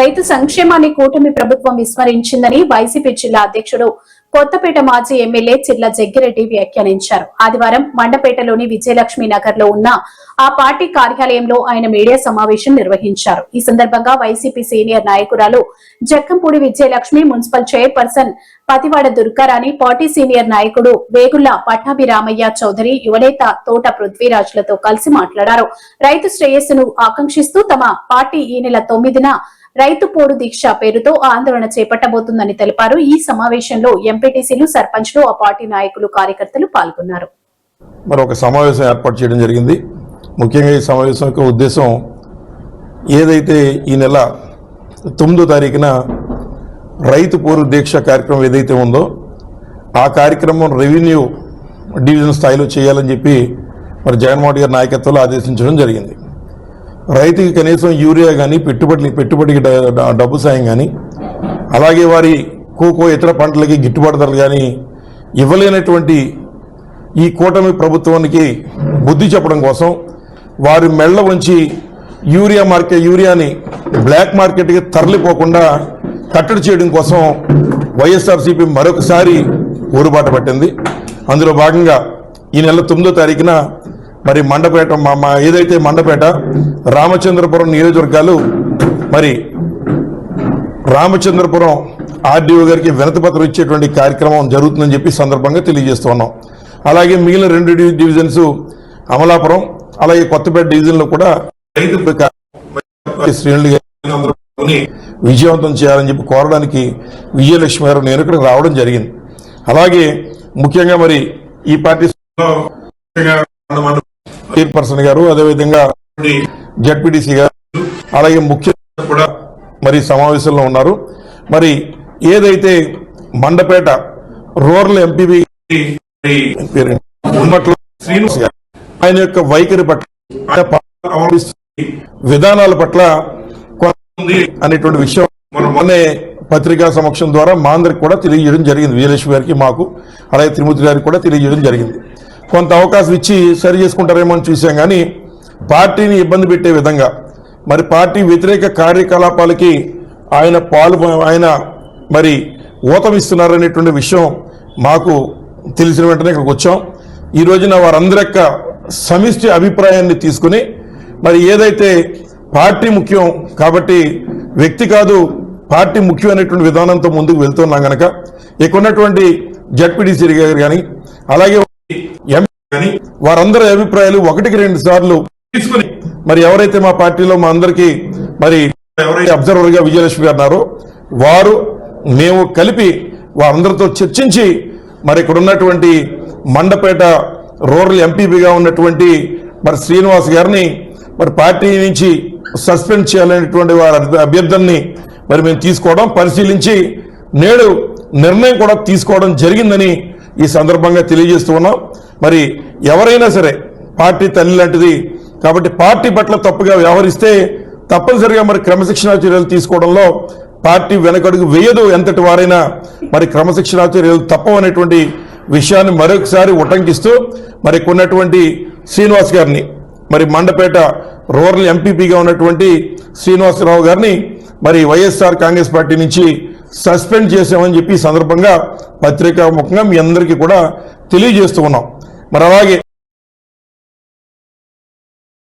రైతు సంక్షేమాన్ని కూటమి ప్రభుత్వం విస్మరించిందని వైసీపీ జిల్లా అధ్యక్షుడు కొత్తపేట మాజీ ఎమ్మెల్యే చిర్ల జగ్గిరెడ్డి వ్యాఖ్యానించారు. ఆదివారం మండపేటలోని విజయలక్ష్మి నగర్ లో ఉన్న ఆ పార్టీ కార్యాలయంలో ఆయన మీడియా సమావేశం నిర్వహించారు. ఈ సందర్భంగా వైసీపీ సీనియర్ నాయకురాలు Jakkampudi Vijayalakshmi, municipal chairperson Pativada Durgarani, party senior నాయకుడు వేగుళ్ల పట్టాభిరామయ్య చౌదరి, యువనేత తోట పృథ్వీరాజులతో కలిసి మాట్లాడారు. రైతు శ్రేయస్సును ఆకాంక్షిస్తూ తమ పార్టీ ఈ నెల 9న రైతు పోరు దీక్ష పేరుతో ఆందోళన చేపట్టబోతుందని తెలిపారు. ఈ సమావేశంలో ఎంపీటీసీలు, సర్పంచ్లు, ఆ పార్టీ నాయకులు, కార్యకర్తలు పాల్గొన్నారు. మరొక సమావేశం ఏర్పాటు చేయడం జరిగింది. ముఖ్యంగా ఈ సమావేశం యొక్క ఉద్దేశం ఏదైతే ఈ నెల 9వ తారీఖున రైతు పోరు దీక్ష కార్యక్రమం ఏదైతే ఉందో ఆ కార్యక్రమం రెవెన్యూ డివిజన్ స్థాయిలో చేయాలని చెప్పి మరి జగన్మోహన్ గారి నాయకత్వంలో ఆదేశించడం జరిగింది. రైతుకి కనీసం యూరియా కానీ పెట్టుబడికి డబ్బు సాయం కానీ, అలాగే వారి కోకో ఇతర పంటలకి గిట్టుబాటు ధరలు కానీ ఇవ్వలేనటువంటి ఈ కూటమి ప్రభుత్వానికి బుద్ధి చెప్పడం కోసం వారి మెళ్ల ఉంచి యూరియాని బ్లాక్ మార్కెట్కి తరలిపోకుండా కట్టడి చేయడం కోసం వైఎస్ఆర్సీపీ మరొకసారి ఊరుబాట పట్టింది. అందులో భాగంగా ఈ నెల 9వ తారీఖున మరి మండపేట ఏదైతే మండపేట, రామచంద్రపురం నియోజకవర్గాలు మరి రామచంద్రపురం ఆర్డీఓ గారికి వినతిపత్రం ఇచ్చేటువంటి కార్యక్రమం జరుగుతుందని చెప్పి సందర్భంగా తెలియజేస్తున్నాం. అలాగే మిగిలిన 2 డివిజన్స్ అమలాపురం అలాగే కొత్తపేట డివిజన్లో కూడా శ్రేణులు విజయవంతం చేయాలని చెప్పి కోరడానికి విజయలక్ష్మి గారు నేను ఇక్కడ రావడం జరిగింది. అలాగే ముఖ్యంగా మరి ఈ పార్టీ చైర్పర్సన్ గారు, అదేవిధంగా జడ్పీటీసీ గారు, అలాగే ముఖ్య కూడా మరి సమావేశంలో ఉన్నారు. మరి ఏదైతే మండపేట రూరల్ ఎంపీపీ శ్రీనివాస్ గారు ఆయన యొక్క వైఖరి పట్ల, విధానాల పట్ల అనేటువంటి విషయం మొన్నే పత్రికా సమక్షం ద్వారా మా అందరికి కూడా తెలియజేయడం జరిగింది. విజయలక్ష్మి గారికి, మాకు, అలాగే త్రిమూర్తి గారికి కూడా తెలియజేయడం జరిగింది. కొంత అవకాశం ఇచ్చి సరి చేసుకుంటారేమో అని చూసాం. కానీ పార్టీని ఇబ్బంది పెట్టే విధంగా మరి పార్టీ వ్యతిరేక కార్యకలాపాలకి ఆయన మరి ఊతమిస్తున్నారనేటువంటి విషయం మాకు తెలిసిన వెంటనే ఇక్కడికి వచ్చాం. ఈ రోజున వారందరి యొక్క సమిష్టి అభిప్రాయాన్ని తీసుకుని మరి ఏదైతే పార్టీ ముఖ్యం కాబట్టి వ్యక్తి కాదు, పార్టీ ముఖ్యం అనేటువంటి విధానంతో ముందుకు వెళ్తున్నాం కనుక ఇక్కడ ఉన్నటువంటి జడ్పీటీసీ గారు కానీ అలాగే వారందరి అభిప్రాయాలు 1-2 సార్లు తీసుకుని మరి ఎవరైతే మా పార్టీలో మా అందరికీ మరి ఎవరైతే అబ్జర్వర్ గా విజయలక్ష్మి గారు ఉన్నారో వారు మేము కలిపి వారందరితో చర్చించి మరి ఇక్కడ ఉన్నటువంటి మండపేట రూరల్ ఎంపీపీగా ఉన్నటువంటి మరి శ్రీనివాస్ గారిని మరి పార్టీ నుంచి సస్పెండ్ చేయాలనేటువంటి వారి అభ్యర్థుల్ని మరి మేము తీసుకోవడం, పరిశీలించి నేడు నిర్ణయం కూడా తీసుకోవడం జరిగిందని ఈ సందర్భంగా తెలియజేస్తూ ఉన్నాం. మరి ఎవరైనా సరే పార్టీ తల్లి లాంటిది కాబట్టి పార్టీ పట్ల తప్పుగా వ్యవహరిస్తే తప్పనిసరిగా మరి క్రమశిక్షణా చర్యలు తీసుకోవడంలో పార్టీ వెనకడుగు వేయదు. ఎంతటి వారైనా మరి క్రమశిక్షణా చర్యలు తప్పవనేటువంటి విషయాన్ని మరొకసారి ఉటంకిస్తూ మరి కొన్నటువంటి శ్రీనివాస్ గారిని మరి మండపేట రూరల్ ఎంపీపీగా ఉన్నటువంటి శ్రీనివాసరావు గారిని మరి వైఎస్ఆర్ కాంగ్రెస్ పార్టీ నుంచి సస్పెండ్ చేసామని చెప్పి సందర్భంగా పత్రికా ముఖంగా మీ అందరికీ కూడా తెలియజేస్తూ ఉన్నాం. మరి అలాగే